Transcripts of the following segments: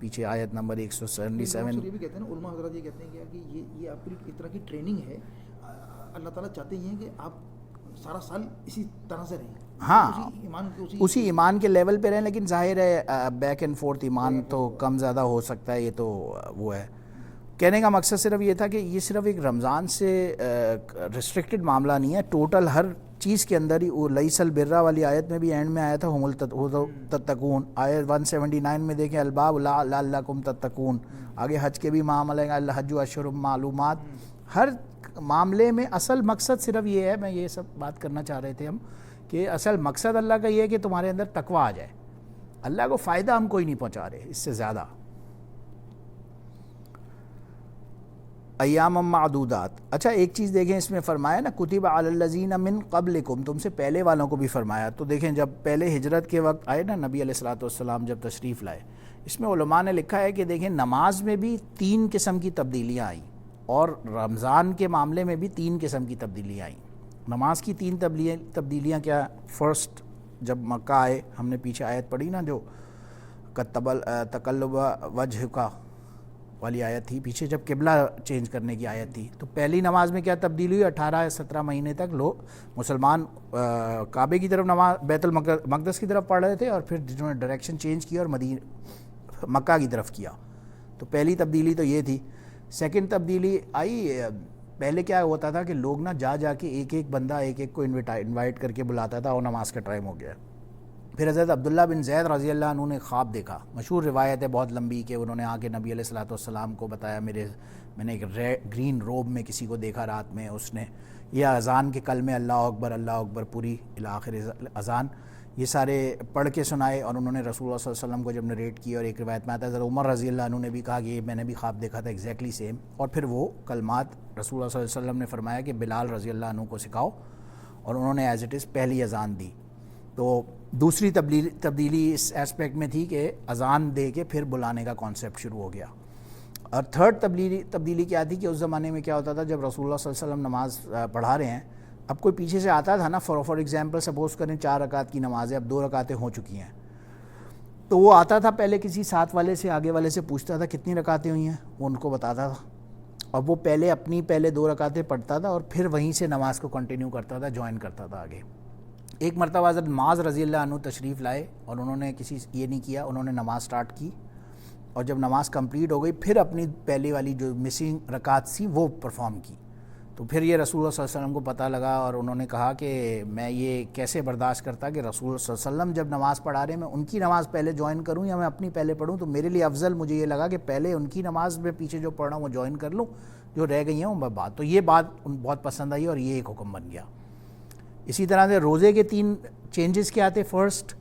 پیچھے آیت نمبر 177. یہ بھی کہتے ہیں نا علماء حضرات یہ کہتے ہیں کہ یہ آپ کی ایک طرح کی ٹریننگ ہے. اللہ تعالیٰ چاہتے ہیں کہ آپ سارا سال اسی طرح سے رہیں, ہاں اسی ایمان کے لیول پہ رہیں, لیکن ظاہر ہے بیک اینڈ فورتھ ایمان تو کم زیادہ ہو سکتا ہے, یہ تو وہ ہے. کہنے کا مقصد صرف یہ تھا کہ یہ صرف ایک رمضان سے ریسٹرکٹڈ معاملہ نہیں ہے, ٹوٹل ہر چیز کے اندر ہی. وہ لیس البرہ والی آیت میں بھی اینڈ میں آیا تھا ہم تتقون, آیت 179 میں دیکھیں الباب لعلکم تتقون. آگے حج کے بھی معاملہ ہے, الحج اشہر معلومات. ہر معاملے میں اصل مقصد صرف یہ ہے, میں یہ سب بات کرنا چاہ رہے تھے ہم, کہ اصل مقصد اللہ کا یہ ہے کہ تمہارے اندر تقویٰ آ جائے. اللہ کو فائدہ ہم کوئی نہیں پہنچا رہے اس سے زیادہ. ایام معدودات. اچھا ایک چیز دیکھیں اس میں فرمایا نا کتب علی الذین من قبلکم, تم سے پہلے والوں کو بھی فرمایا. تو دیکھیں جب پہلے ہجرت کے وقت آئے نا نبی علیہ الصلوۃ والسلام جب تشریف لائے, اس میں علماء نے لکھا ہے کہ دیکھیں نماز میں بھی 3 قسم کی تبدیلیاں آئیں, اور رمضان کے معاملے میں بھی 3 قسم کی تبدیلیاں آئیں. نماز کی 3 تبدیلیاں کیا؟ فرسٹ جب مکہ آئے, ہم نے پیچھے آیت پڑھی نا جو تقلب وجہ کا والی آیت تھی پیچھے, جب قبلہ چینج کرنے کی آیت تھی, تو پہلی نماز میں کیا تبدیلی ہوئی؟ 18-17 مہینے تک لوگ مسلمان کعبے کی طرف نماز بیت المقدس کی طرف پڑھ رہے تھے, اور پھر جنہوں نے ڈائریکشن چینج کیا اور مکہ کی طرف کیا. تو پہلی تبدیلی تو یہ تھی. سیکنڈ تبدیلی آئی, پہلے کیا ہوتا تھا کہ لوگ نا جا کے ایک بندہ ایک کو انوائٹ کر کے بلاتا تھا, اور نماز کا ٹائم ہو گیا. پھر حضرت عبداللہ بن زید رضی اللہ عنہ نے خواب دیکھا, مشہور روایت ہے بہت لمبی, کہ انہوں نے آ کے نبی علیہ الصلوۃ والسلام کو بتایا میں نے ایک گرین روب میں کسی کو دیکھا رات میں, اس نے یہ اذان کے کلمے اللہ اکبر پوری الی آخر اذان یہ سارے پڑھ کے سنائے, اور انہوں نے رسول اللہ صلی اللہ علیہ وسلم کو جب نریٹ کی, اور ایک روایت میں آتا ہے حضرت عمر رضی اللہ عنہ نے بھی کہا کہ میں نے بھی خواب دیکھا تھا ایگزیکٹلی سیم. اور پھر وہ کلمات رسول اللہ صلی اللہ علیہ وسلم نے فرمایا کہ بلال رضی اللہ عنہ کو سکھاؤ, اور انہوں نے ایز اٹ از پہلی اذان دی. تو دوسری تبدیلی اس ایسپیکٹ میں تھی کہ اذان دے کے پھر بلانے کا کانسیپٹ شروع ہو گیا. اور تھرڈ تبدیلی کیا تھی کہ اس زمانے میں کیا ہوتا تھا, جب رسول اللہ صلی اللہ علیہ وسلم نماز پڑھا رہے ہیں, اب کوئی پیچھے سے آتا تھا نا, فار ایگزامپل سپوز کریں 4 رکعت کی نماز ہے, اب 2 رکعتیں ہو چکی ہیں, تو وہ آتا تھا پہلے کسی ساتھ والے سے آگے والے سے پوچھتا تھا کتنی رکعتیں ہوئی ہیں, وہ ان کو بتاتا تھا, اور وہ پہلے 2 رکعتیں پڑھتا تھا, اور پھر وہیں سے نماز کو کنٹینیو کرتا تھا, جوائن کرتا تھا آگے. ایک مرتبہ حضرت معاذ رضی اللہ عنہ تشریف لائے, اور انہوں نے یہ نہیں کیا, انہوں نے نماز سٹارٹ کی, اور جب نماز کمپلیٹ ہو گئی پھر اپنی پہلی والی جو مسنگ رکعت سی وہ پرفارم کی. تو پھر یہ رسول اللہ صلی اللہ علیہ وسلم کو پتہ لگا, اور انہوں نے کہا کہ میں یہ کیسے برداشت کرتا کہ رسول اللہ صلی اللہ علیہ وسلم جب نماز پڑھا رہے ہیں میں ان کی نماز پہلے جوائن کروں یا میں اپنی پہلے پڑھوں. تو میرے لیے افضل مجھے یہ لگا کہ پہلے ان کی نماز میں پیچھے جو پڑھ رہا ہوں وہ جوائن کر لوں, جو رہ گئی ہیں وہ بات. تو یہ بات ان بہت پسند آئی, اور یہ ایک حکم بن گیا. اسی طرح سے روزے کے 3 چینجز کیا تھے. فرسٹ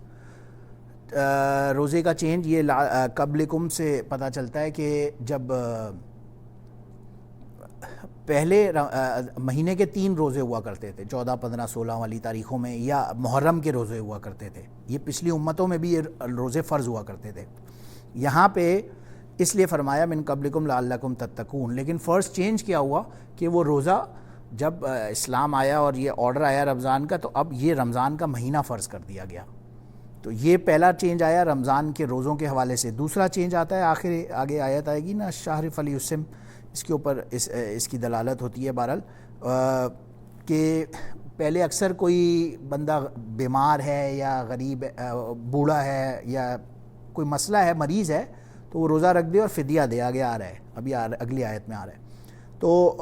روزے کا چینج یہ قبلکم سے پتہ چلتا ہے کہ جب پہلے مہینے کے 3 روزے ہوا کرتے تھے, 14, 15, 16 والی تاریخوں میں, یا محرم کے روزے ہوا کرتے تھے. یہ پچھلی امتوں میں بھی یہ روزے فرض ہوا کرتے تھے. یہاں پہ اس لیے فرمایا من قبلکم لعلکم تتقون. لیکن فرسٹ چینج کیا ہوا کہ وہ روزہ جب اسلام آیا اور یہ آرڈر آیا رمضان کا, تو اب یہ رمضان کا مہینہ فرض کر دیا گیا. تو یہ پہلا چینج آیا رمضان کے روزوں کے حوالے سے. دوسرا چینج آتا ہے آگے آیت آئے گی نا, شہر فلیسم, اس کے اوپر اس کی دلالت ہوتی ہے بہرحال, کہ پہلے اکثر کوئی بندہ بیمار ہے یا غریب بوڑھا ہے یا کوئی مسئلہ ہے, مریض ہے, تو وہ روزہ رکھ دے اور فدیہ دے. آگے آ رہا ہے, ابھی اگلی آیت میں آ رہا ہے. تو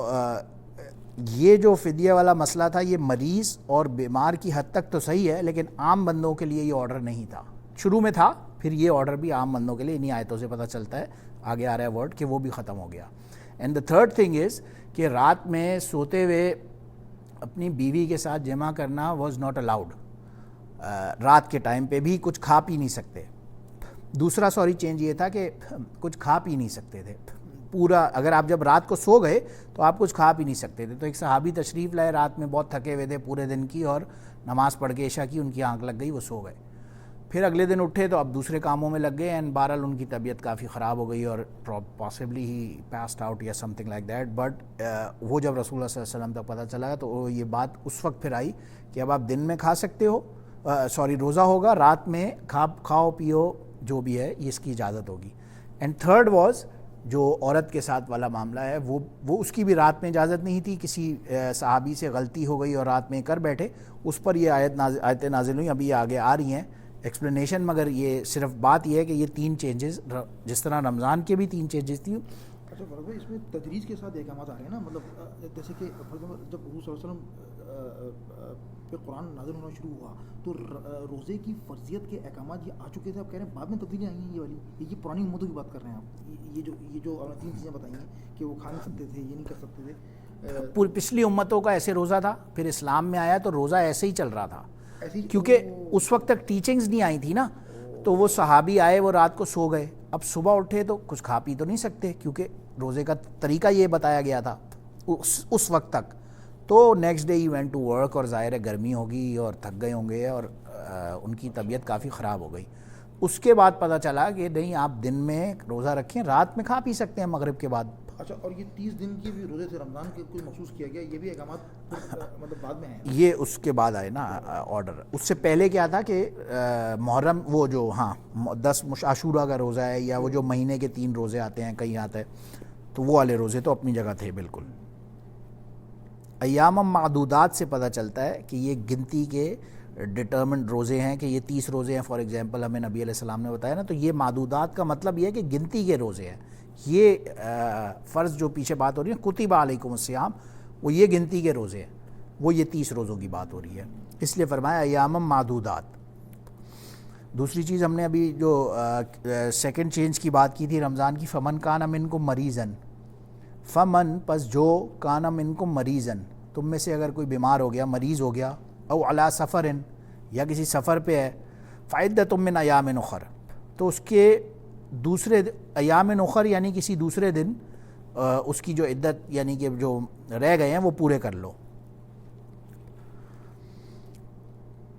یہ جو فدیہ والا مسئلہ تھا یہ مریض اور بیمار کی حد تک تو صحیح ہے, لیکن عام بندوں کے لیے یہ آرڈر نہیں تھا. شروع میں تھا, پھر یہ آرڈر بھی عام بندوں کے لیے, انہی آیتوں سے پتہ چلتا ہے, آگے آ رہا ہے ورڈ, کہ وہ بھی ختم ہو گیا. And the third thing is کہ رات میں سوتے ہوئے اپنی بیوی کے ساتھ جمع کرنا واز ناٹ الاؤڈ. رات کے ٹائم پہ بھی کچھ کھا پی نہیں سکتے. دوسرا چینج یہ تھا کہ کچھ کھا پی نہیں سکتے تھے پورا. اگر آپ جب رات کو سو گئے تو آپ کچھ کھا پی نہیں سکتے تھے. تو ایک صحابی تشریف لائے رات میں, بہت تھکے ہوئے تھے پورے دن کی, اور نماز پڑھ کے عشاء کی, ان کی آنکھ لگ گئی, وہ سو گئے. پھر اگلے دن اٹھے تو اب دوسرے کاموں میں لگ گئے, اینڈ بہرحال ان کی طبیعت کافی خراب ہو گئی, اور پاسبلی ہی پاسڈ آؤٹ یا some thing like that. But وہ جب رسول اللہ صلی اللہ علیہ وسلم تک پتہ چلا تو یہ بات اس وقت پھر آئی کہ اب آپ دن میں کھا سکتے ہو, روزہ ہوگا, رات میں کھاؤ پیو جو بھی ہے, اس کی اجازت ہوگی. اینڈ تھرڈ واز جو عورت کے ساتھ والا معاملہ ہے وہ اس کی بھی رات میں اجازت نہیں تھی, کسی صحابی سے غلطی ہو گئی اور رات میں کر بیٹھے, اس پر یہ آیتیں نازل ہوئیں, ابھی آگے آ رہی ہیں ایکسپلینیشن, مگر یہ صرف بات یہ ہے کہ یہ 3 چینجز جس طرح رمضان کے بھی 3 چینجز تھیں. اچھا فرض بھائی اس میں تدریج کے ساتھ احکامات آ رہے ہیں نا, مطلب جیسے کہ جب حضور صلی اللہ علیہ وسلم پہ قرآن نازل ہونا شروع ہوا تو روزے کی فرضیت کے احکامات یہ آ چکے تھے, آپ کہہ رہے ہیں بعد میں تبدیلیاں آئی ہیں یہ والی, یہ پرانی امتوں کی بات کر رہے ہیں آپ, یہ جو آپ نے 3 چیزیں بتائی ہیں کہ وہ کھا نہیں سکتے تھے, یہ نہیں کر سکتے تھے. پچھلی امتوں کا ایسے روزہ تھا, پھر اسلام میں آیا تو روزہ ایسے ہی چل رہا تھا, کیونکہ اس وقت تک ٹیچنگز نہیں آئی تھی نا, تو وہ صحابی آئے, وہ رات کو سو گئے, اب صبح اٹھے تو کچھ کھا پی تو نہیں سکتے, کیونکہ روزے کا طریقہ یہ بتایا گیا تھا اس وقت تک. تو next day he went to work, اور ظاہر ہے گرمی ہوگی اور تھک گئے ہوں گے اور ان کی طبیعت کافی خراب ہو گئی. اس کے بعد پتہ چلا کہ نہیں آپ دن میں روزہ رکھیں, رات میں کھا پی سکتے ہیں مغرب کے بعد. اچھا, اور یہ 30 دن کی بھی روزے سے رمضان کے کوئی محسوس کیا گیا, یہ بھی احکامات مطلب بعد میں ہیں؟ یہ اس کے بعد آئے نا آرڈر. اس سے پہلے کیا تھا کہ محرم وہ جو 10 عاشورہ کا روزہ ہے, یا وہ جو مہینے کے 3 روزے آتے ہیں, کہیں آتا ہے, تو وہ والے روزے تو اپنی جگہ تھے بالکل. ایام معدودات سے پتہ چلتا ہے کہ یہ گنتی کے ڈٹرمنڈ روزے ہیں, کہ یہ 30 روزے ہیں فار ایگزامپل, ہمیں نبی علیہ السلام نے بتایا نا, تو یہ معدودات کا مطلب یہ ہے کہ گنتی کے روزے ہیں. یہ فرض جو پیچھے بات ہو رہی ہے کتب علیکم الصیام, وہ یہ گنتی کے روزے ہیں, وہ یہ 30 روزوں کی بات ہو رہی ہے, اس لیے فرمایا ایام معدودات. دوسری چیز ہم نے ابھی جو سیکنڈ چینج کی بات کی تھی رمضان کی, فمن کان منکم مریضن, فمن پس جو کان منکم مریضن, تم میں سے اگر کوئی بیمار ہو گیا, مریض ہو گیا, او علی سفرن, یا کسی سفر پہ ہے, فعدۃ من ایام اخر, تو اس کے دوسرے ایام اخر یعنی کسی دوسرے دن اس کی جو عدت یعنی کہ جو رہ گئے ہیں وہ پورے کر لو.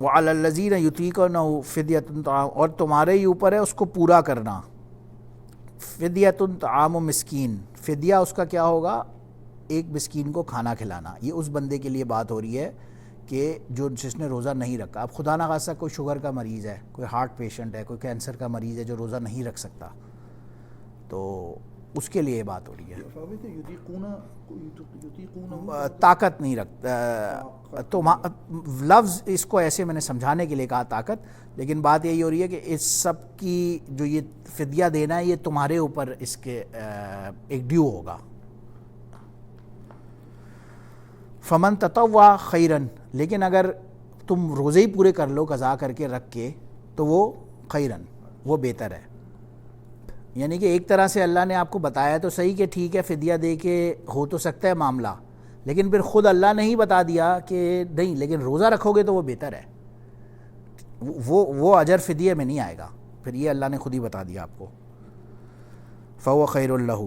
وعلی الذین یطیقونہ فدیۃ طعام, اور تمہارے ہی اوپر ہے اس کو پورا کرنا, فدیۃ طعام مسکین, فدیہ اس کا کیا ہوگا, ایک مسکین کو کھانا کھلانا. یہ اس بندے کے لیے بات ہو رہی ہے کہ جس نے روزہ نہیں رکھا. اب خدا نخواستہ کوئی شوگر کا مریض ہے, کوئی ہارٹ پیشنٹ ہے, کوئی کینسر کا مریض ہے جو روزہ نہیں رکھ سکتا, تو اس کے لیے بات ہو رہی ہے. طاقت نہیں رکھتا, تو لفظ اس کو ایسے میں نے سمجھانے کے لیے کہا طاقت, لیکن بات یہی ہو رہی ہے کہ اس سب کی جو یہ فدیہ دینا ہے یہ تمہارے اوپر اس کے ایک ڈیو ہوگا. فمن تطوع خیرن, لیکن اگر تم روزے ہی پورے کر لو قضا کر کے رکھ کے, تو وہ خیرن, وہ بہتر ہے. یعنی کہ ایک طرح سے اللہ نے آپ کو بتایا تو صحیح کہ ٹھیک ہے فدیہ دے کے ہو تو سکتا ہے معاملہ, لیکن پھر خود اللہ نے ہی بتا دیا کہ نہیں, لیکن روزہ رکھو گے تو وہ بہتر ہے, وہ اجر فدیہ میں نہیں آئے گا, پھر یہ اللہ نے خود ہی بتا دیا آپ کو. فهو خیر لہ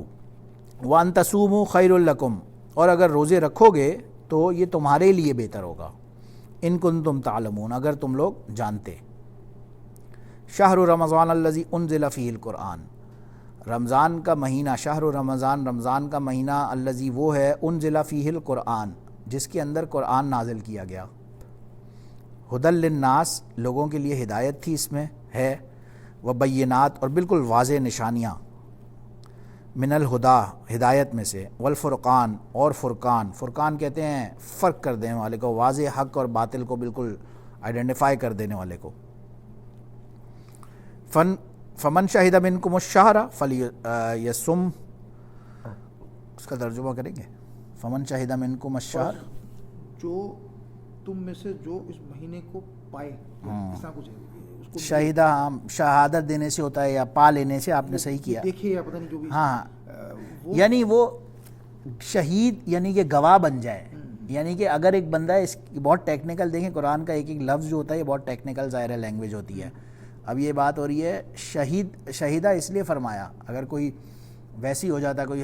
وان تصوموا خیر لکم, اور اگر روزے رکھو گے تو یہ تمہارے لیے بہتر ہوگا, ان کنتم تعلمون, اگر تم لوگ جانتے. شہر رمضان الذی انزل فیہ القرآن, رمضان کا مہینہ, شہر رمضان, رمضان کا مہینہ, الذی وہ ہے, انزل فیہ القرآن, جس کے اندر قرآن نازل کیا گیا. ہدی للناس, لوگوں کے لیے ہدایت تھی اس میں ہے, وبینات, اور بالکل واضح نشانیاں, من الہدا, ہدایت میں سے, والفرقان, اور فرقان, فرقان کہتے ہیں فرق کر دینے والے کو, واضح حق اور باطل کو بالکل آئیڈینٹیفائی کر دینے والے کو. فمن شہد منکم الشہر فلیصم, اس کا ترجمہ کریں گے, فمن شہد منکم الشہر, جو تم میں سے جو اس مہینے کو پائے, اس طرح کچھ ہے شہیدہ, شہادت دینے سے ہوتا ہے یا پا لینے سے, آپ نے صحیح کیا, دیکھے یا پتہ نہیں جو بھی, ہاں, یعنی وہ شہید یعنی کہ گواہ بن جائے. یعنی کہ اگر ایک بندہ, اس بہت ٹیکنیکل, دیکھیں قرآن کا ایک ایک لفظ جو ہوتا ہے یہ بہت ٹیکنیکل ظاہر لینگویج ہوتی ہے. اب یہ بات ہو رہی ہے شہیدہ اس لیے فرمایا, اگر کوئی ویسی ہو جاتا, کوئی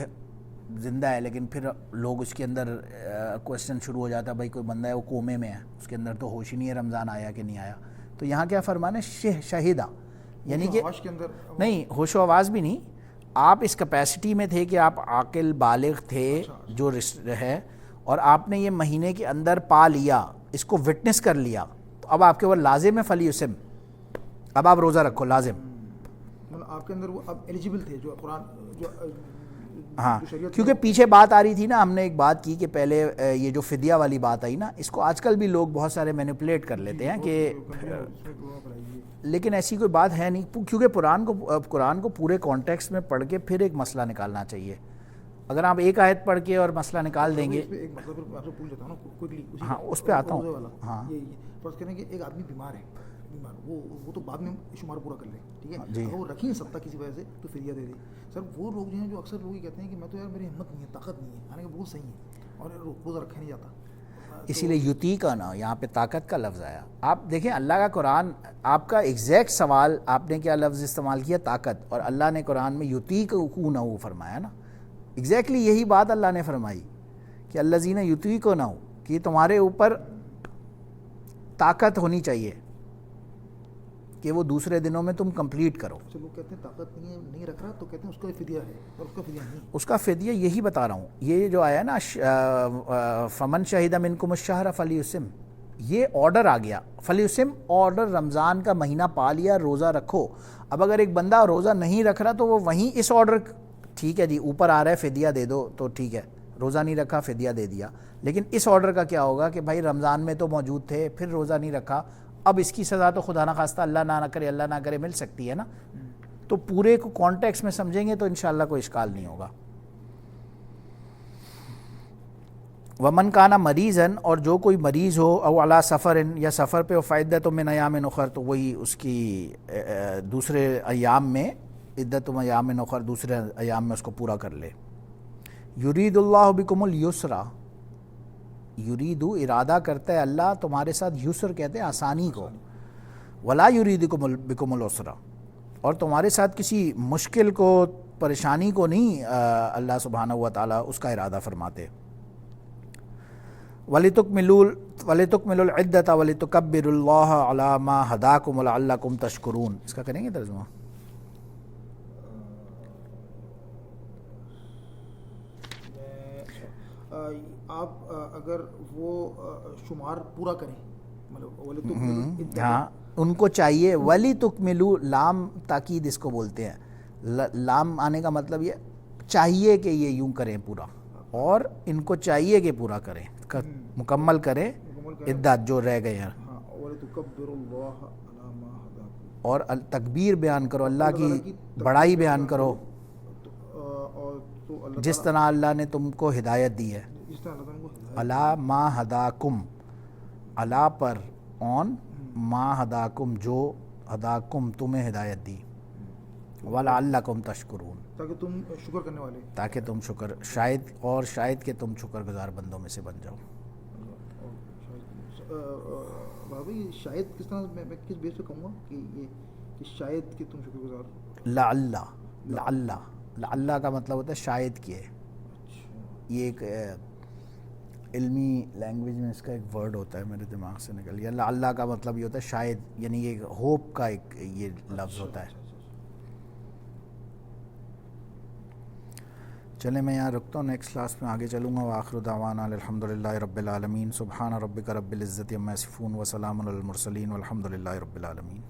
زندہ ہے لیکن پھر لوگ اس کے اندر کوشچن شروع ہو جاتا, بھائی کوئی بندہ ہے وہ کومے میں ہے, اس کے اندر تو ہوش ہی نہیں ہے رمضان آیا کہ نہیں آیا, تو یہاں کیا فرمانا ہے, شہیدہ, یعنی کہ نہیں, ہوش و آواز بھی نہیں, آپ اس کیپیسٹی میں تھے کہ آپ عاقل بالغ تھے جو ہے, اور آپ نے یہ مہینے کے اندر پا لیا, اس کو وٹنس کر لیا, تو اب آپ کے اوپر لازم ہے فلیصم, اب آپ روزہ رکھو, لازم. آپ کے اندر وہ اب ایلیجبل تھے جو قرآن جو ہاں جو شریعت کیونکہ پیچھے بات آ رہی تھی نا، ہم نے ایک بات کی کہ پہلے یہ جو فدیہ والی بات آئی نا، اس کو آج کل بھی لوگ بہت سارے مینیپولیٹ کر لیتے ہیں کہ لیکن ایسی کوئی بات ہے نہیں، کیونکہ قرآن کو پورے کانٹیکسٹ میں پڑھ کے پھر ایک مسئلہ نکالنا چاہیے. اگر آپ ایک آیت پڑھ کے اور مسئلہ نکال دیں گے. ایک مطلب آپ سے پوچھ لیتا ہوں نا کوئکلی، ہاں اس پہ آتا ہوں. ہاں یہ فرض کریں کہ ایک آدمی بیمار ہے، وہ تو بعد میں شمار پورا کر لے، ٹھیک ہے، اگر وہ رکھ ہی نہیں سکتا کسی وجہ سے تو فدیہ دے دے. سر وہ لوگ جو ہیں جو اکثر لوگ یہ کہتے ہیں کہ میں تو یار میری ہمت نہیں ہے، طاقت نہیں ہے، حالانکہ بالکل صحیح ہے اور روزہ رکھا نہیں جاتا. اسی لیے یوتی کا نا یہاں پہ طاقت کا لفظ آیا. آپ دیکھیں اللہ کا قرآن، آپ کا ایگزیکٹ سوال آپ نے کیا لفظ استعمال کیا؟ طاقت. اور اللہ نے قرآن میں یوتی کو نہ ہو فرمایا نا، ایگزیکٹلی یہی بات اللہ نے فرمائی کہ الذین یوتی کو نہ ہو، کہ تمہارے اوپر طاقت ہونی چاہیے کہ وہ دوسرے دنوں میں تم کمپلیٹ کرو. لوگ کہتے ہیں طاقت نہیں رکھ رہا تو کہتے ہیں اس کا فدیہ ہے، اور اس کا فدیہ نہیں. اس کا فدیہ یہی بتا رہا ہوں، یہ جو آیا نا فمن شہد منکم الشہر فلیصم، یہ آرڈر آ گیا. فلیصم آرڈر، رمضان کا مہینہ پا لیا، روزہ رکھو. اب اگر ایک بندہ روزہ نہیں رکھ رہا تو وہ وہیں اس آرڈر، ٹھیک ہے جی اوپر آ رہا ہے فدیہ دے دو تو ٹھیک ہے، روزہ نہیں رکھا فدیہ دے دیا. لیکن اس آرڈر کا کیا ہوگا کہ بھائی رمضان میں تو موجود تھے، پھر روزہ نہیں رکھا، اب اس کی سزا تو خدا نہ خواستہ اللہ نہ کرے مل سکتی ہے نا. تو پورے کو کانٹیکس میں سمجھیں گے تو انشاءاللہ کوئی اشکال نہیں ہوگا. ومن کانا مریضن، اور جو کوئی مریض ہو، او علی سفر، یا سفر پہ، فعدۃ من ایام اخر، تو وہی اس کی دوسرے ایام میں، عدت من ایام اخر، دوسرے ایام میں اس کو پورا کر لے. یرید اللہ بکم الیسرا، یریدو ارادہ کرتا ہے اللہ تمہارے ساتھ، یسر کہتے ہیں آسانی کو، ولا یرید بکم العسر، اور تمہارے ساتھ کسی مشکل کو، پریشانی کو نہیں اللہ سبحانہ و تعالیٰ اس کا ارادہ فرماتے. وَلِتُكْمِلُوا الْعِدَّةَ وَلِتُكَبِّرُوا اللَّهَ عَلَى مَا هَدَاكُمْ وَلَعَلَّكُمْ تَشْكُرُونَ. اس کا کریں گے ترجمہ؟ آپ اگر وہ شمار پورا کریں، مطلب ہاں ان کو چاہیے. وَلِتُكْمِلُوا، لام تاکید اس کو بولتے ہیں. لام آنے کا مطلب یہ چاہیے کہ یہ یوں کریں پورا، اور ان کو چاہیے کہ پورا کریں، مکمل کریں عدت جو رہ گئے ہیں. اور تکبیر بیان کرو، اللہ کی بڑائی بیان کرو، جس طرح اللہ نے تم کو ہدایت دی ہے. علی ما ہداکم، علی پر، آن، ما ہداکم جو ہداکم تمہیں ہدایت دی، وَلَعَلَّكُمْ تَشْكُرُونَ، تاکہ تم شکر کرنے والے، تاکہ تم شکر، شاید کہ تم شکر گزار بندوں میں سے بن جاؤ. بھائی شاید کس طرح، میں کس بیس پہ کہوں گا کہ شاید کہ تم شکر گزار؟ لعلہ کا مطلب ہوتا ہے شاید کہ. یہ ایک علمی لینگویج میں اس کا ایک ورڈ ہوتا ہے، میرے دماغ سے نکل گیا. لعلہ کا مطلب یہ ہوتا ہے شاید، یعنی یہ ہوپ کا ایک یہ لفظ ہوتا ہے. چلیں میں یہاں رکتا ہوں، نیکسٹ کلاس میں آگے چلوں گا. وآخر دعوانا الحمدللہ رب العالمین. سبحان ربک رب العزت عما یصفون وسلام علی المرسلین والحمدللہ رب العالمین.